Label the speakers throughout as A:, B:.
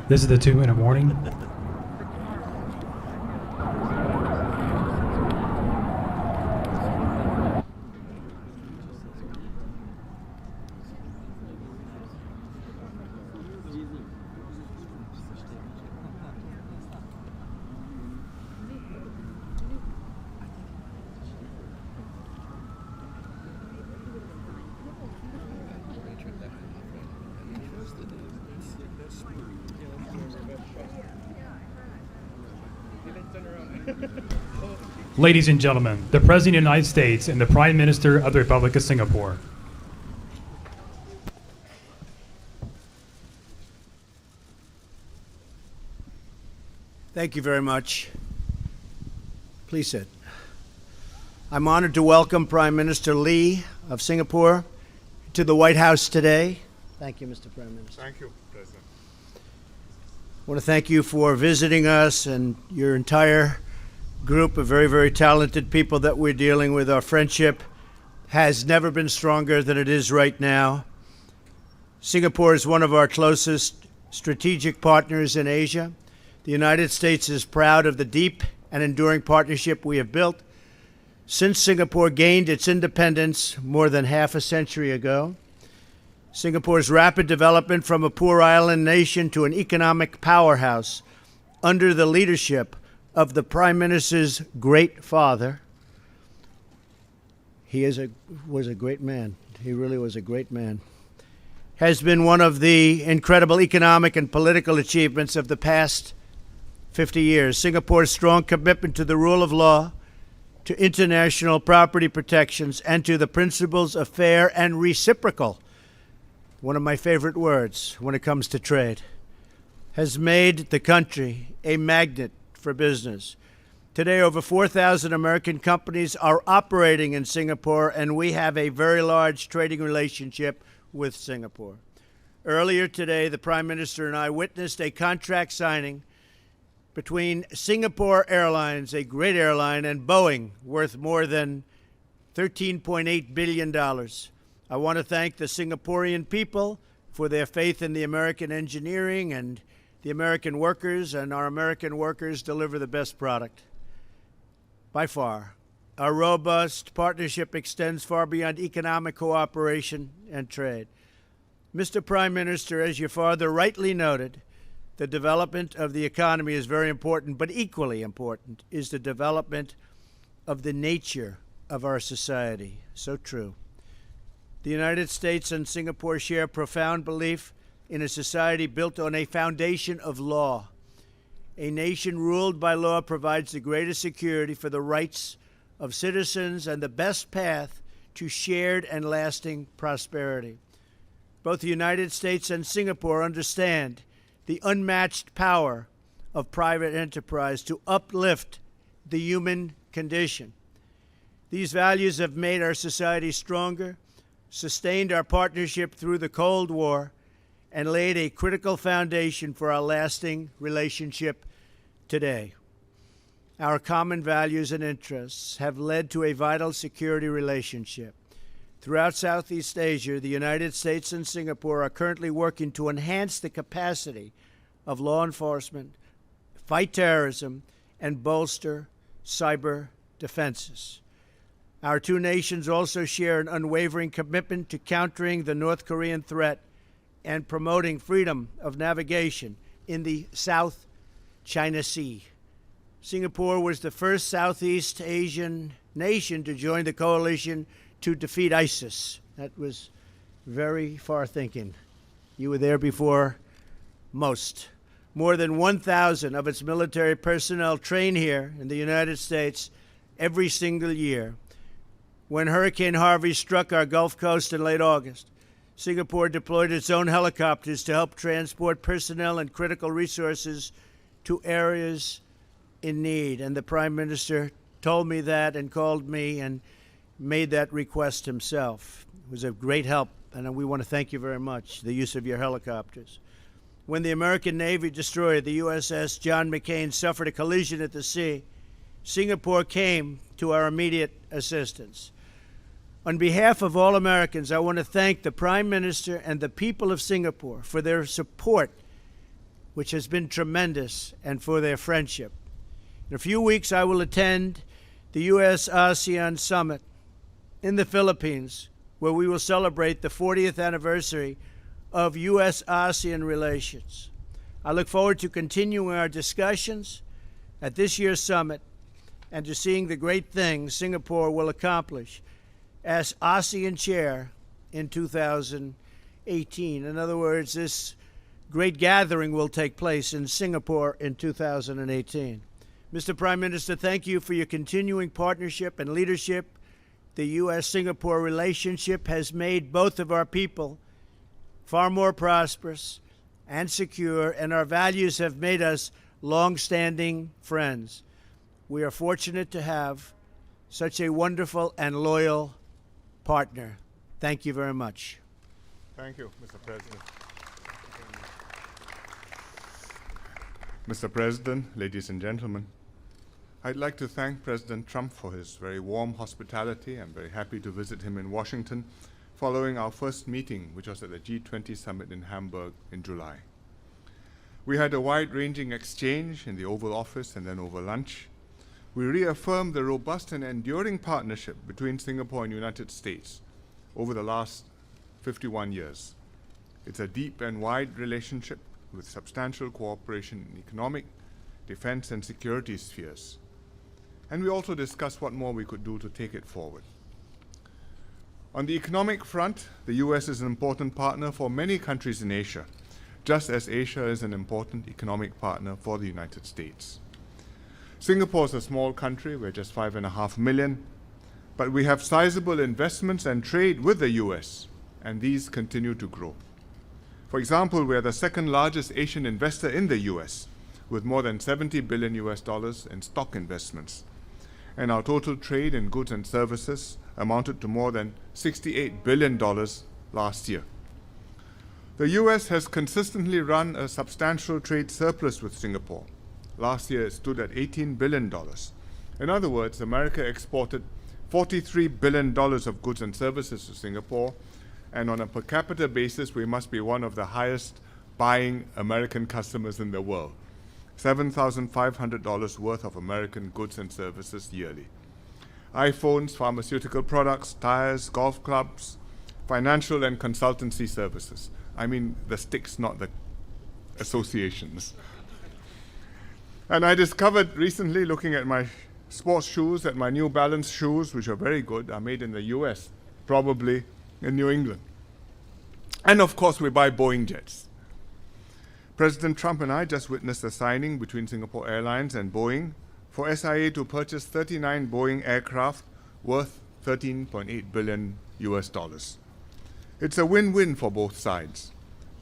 A: This is the 2-minute warning. Ladies and gentlemen, the President of the United States and the Prime Minister of the Republic of Singapore.
B: Thank you very much. Please sit. I'm honored to welcome Prime Minister Lee of Singapore to the White House today. Thank you, Mr. Prime Minister.
C: Thank you, President.
B: I want to thank you for visiting us and your entire group of very, very talented people that we're dealing with. Our friendship has never been stronger than it is right now. Singapore is one of our closest strategic partners in Asia. The United States is proud of the deep and enduring partnership we have built since Singapore gained its independence more than half a century ago. Singapore's rapid development from a poor island nation to an economic powerhouse under the leadership of the Prime Minister's great father. He was a great man. He really was a great man. Has been one of the incredible economic and political achievements of the past 50 years. Singapore's strong commitment to the rule of law, to international property protections, and to the principles of fair and reciprocal, one of my favorite words when it comes to trade, has made the country a magnet for business. Today, over 4,000 American companies are operating in Singapore, and we have a very large trading relationship with Singapore. Earlier today, the Prime Minister and I witnessed a contract signing between Singapore Airlines, a great airline, and Boeing, worth more than $13.8 billion. I want to thank the Singaporean people for their faith in the American engineering and the American workers, and our American workers deliver the best product. By far, our robust partnership extends far beyond economic cooperation and trade. Mr. Prime Minister, as your father rightly noted, the development of the economy is very important, but equally important is the development of the nature of our society. So true. The United States and Singapore share profound belief in a society built on a foundation of law. A nation ruled by law provides the greatest security for the rights of citizens and the best path to shared and lasting prosperity. Both the United States and Singapore understand the unmatched power of private enterprise to uplift the human condition. These values have made our society stronger, sustained our partnership through the Cold War, and laid a critical foundation for our lasting relationship today. Our common values and interests have led to a vital security relationship. Throughout Southeast Asia, the United States and Singapore are currently working to enhance the capacity of law enforcement, fight terrorism, and bolster cyber defenses. Our two nations also share an unwavering commitment to countering the North Korean threat and promoting freedom of navigation in the South China Sea. Singapore was the first Southeast Asian nation to join the coalition to defeat ISIS. That was very far thinking. You were there before most. More than 1,000 of its military personnel train here in the United States every single year. When Hurricane Harvey struck our Gulf Coast in late August, Singapore deployed its own helicopters to help transport personnel and critical resources to areas in need. And the Prime Minister told me that and called me and made that request himself. It was a great help, and we want to thank you very much, the use of your helicopters. When the American Navy destroyer, the USS John McCain, suffered a collision at the sea, Singapore came to our immediate assistance. On behalf of all Americans, I want to thank the Prime Minister and the people of Singapore for their support which has been tremendous, and for their friendship. In a few weeks, I will attend the U.S.-ASEAN Summit in the Philippines, where we will celebrate the 40th anniversary of U.S.-ASEAN relations. I look forward to continuing our discussions at this year's summit and to seeing the great things Singapore will accomplish as ASEAN chair in 2018. In other words, this great gathering will take place in Singapore in 2018. Mr. Prime Minister, thank you for your continuing partnership and leadership. The U.S.-Singapore relationship has made both of our people far more prosperous and secure, and our values have made us long-standing friends. We are fortunate to have such a wonderful and loyal partner. Thank you very much.
C: Thank you, Mr. President. Mr. President, ladies and gentlemen, I'd like to thank President Trump for his very warm hospitality. I'm very happy to visit him in Washington following our first meeting, which was at the G20 summit in Hamburg in July. We had a wide-ranging exchange in the Oval Office and then over lunch. We reaffirmed the robust and enduring partnership between Singapore and the United States over the last 51 years. It's a deep and wide relationship with substantial cooperation in economic, defense, and security spheres. And we also discussed what more we could do to take it forward. On the economic front, the U.S. is an important partner for many countries in Asia, just as Asia is an important economic partner for the United States. Singapore is a small country, we're just 5.5 million, but we have sizable investments and trade with the U.S., and these continue to grow. For example, we are the second largest Asian investor in the U.S., with more than $70 billion in stock investments. And our total trade in goods and services amounted to more than $68 billion last year. The U.S. has consistently run a substantial trade surplus with Singapore. Last year it stood at $18 billion. In other words, America exported $43 billion of goods and services to Singapore, and on a per capita basis, we must be one of the highest buying American customers in the world. $7,500 worth of American goods and services yearly. iPhones, pharmaceutical products, tires, golf clubs, financial and consultancy services. I mean the sticks, not the associations. And I discovered recently, looking at my sports shoes, that my New Balance shoes, which are very good, are made in the US, probably in New England. And of course, we buy Boeing jets. President Trump and I just witnessed a signing between Singapore Airlines and Boeing for SIA to purchase 39 Boeing aircraft worth $13.8 billion. It's a win-win for both sides.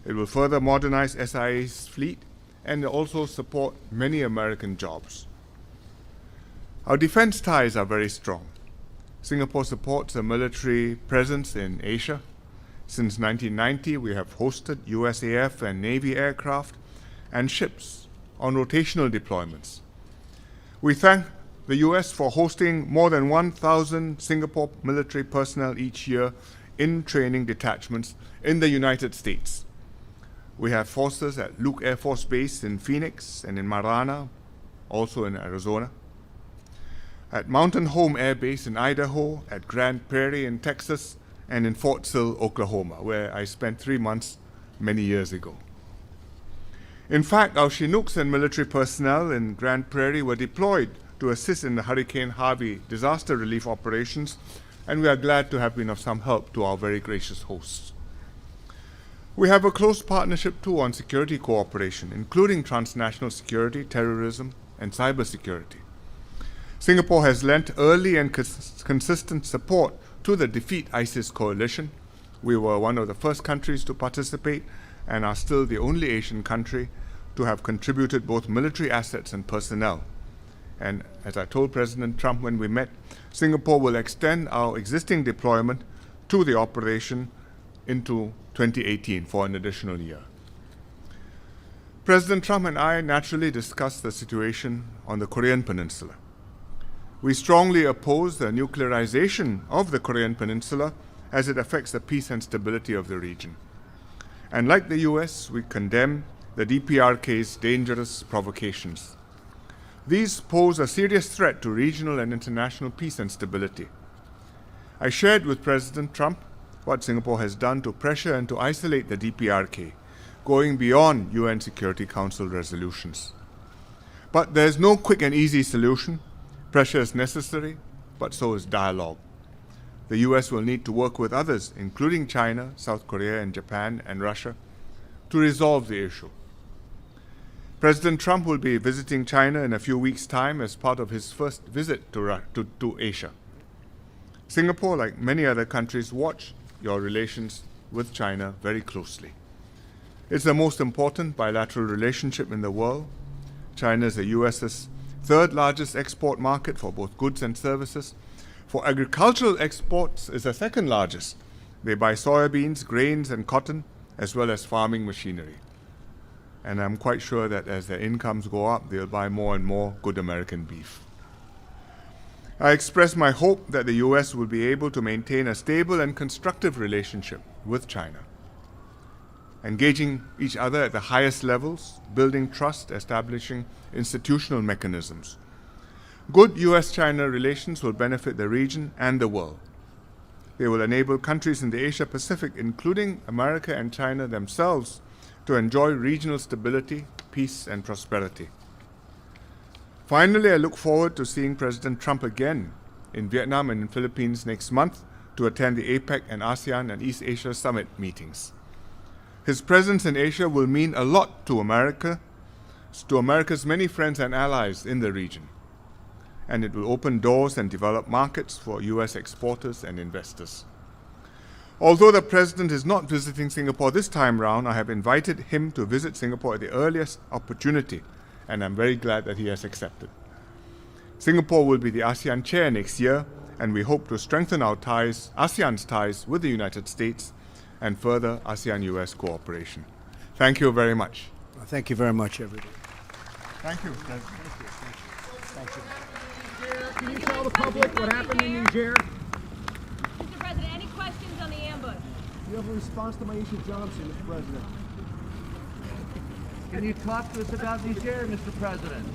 C: It will further modernize SIA's fleet and also support many American jobs. Our defense ties are very strong. Singapore supports a military presence in Asia. Since 1990, we have hosted USAF and Navy aircraft and ships on rotational deployments. We thank the US for hosting more than 1,000 Singapore military personnel each year in training detachments in the United States. We have forces at Luke Air Force Base in Phoenix and in Marana, also in Arizona, at Mountain Home Air Base in Idaho, at Grand Prairie in Texas, and in Fort Sill, Oklahoma, where I spent 3 months many years ago. In fact, our Chinooks and military personnel in Grand Prairie were deployed to assist in the Hurricane Harvey disaster relief operations, and we are glad to have been of some help to our very gracious hosts. We have a close partnership too on security cooperation, including transnational security, terrorism, and cybersecurity. Singapore has lent early and consistent support to the Defeat ISIS coalition. We were one of the first countries to participate and are still the only Asian country to have contributed both military assets and personnel. And as I told President Trump when we met, Singapore will extend our existing deployment to the operation into 2018 for an additional year. President Trump and I naturally discussed the situation on the Korean Peninsula. We strongly oppose the nuclearization of the Korean Peninsula as it affects the peace and stability of the region. And like the US, we condemn the DPRK's dangerous provocations. These pose a serious threat to regional and international peace and stability. I shared with President Trump what Singapore has done to pressure and to isolate the DPRK, going beyond UN Security Council resolutions. But there is no quick and easy solution. Pressure is necessary, but so is dialogue. The US will need to work with others, including China, South Korea, and Japan, and Russia, to resolve the issue. President Trump will be visiting China in a few weeks' time as part of his first visit to Asia. Singapore, like many other countries, watch your relations with China very closely. It's the most important bilateral relationship in the world. China is the US's third largest export market for both goods and services. For agricultural exports, it's the second largest. They buy soybeans, grains, and cotton, as well as farming machinery. And I'm quite sure that as their incomes go up, they'll buy more and more good American beef. I express my hope that the US will be able to maintain a stable and constructive relationship with China, engaging each other at the highest levels, building trust, establishing institutional mechanisms. Good US-China relations will benefit the region and the world. They will enable countries in the Asia-Pacific, including America and China themselves, to enjoy regional stability, peace, and prosperity. Finally, I look forward to seeing President Trump again in Vietnam and in Philippines next month to attend the APEC and ASEAN and East Asia Summit meetings. His presence in Asia will mean a lot to America's many friends and allies in the region, and it will open doors and develop markets for US exporters and investors. Although the President is not visiting Singapore this time round, I have invited him to visit Singapore at the earliest opportunity, and I'm very glad that he has accepted. Singapore will be the ASEAN chair next year, and we hope to strengthen our ties, ASEAN's ties with the United States, and further ASEAN-US cooperation. Thank you very much.
B: Well, thank you very much, everybody.
C: Thank you, President.
B: Thank you.
D: Can you tell the public what happened in Niger?
E: Mr. President, any questions on the ambush?
D: You have a response to Maisha Johnson, Mr. President. Can you talk to us about Niger, Mr. President?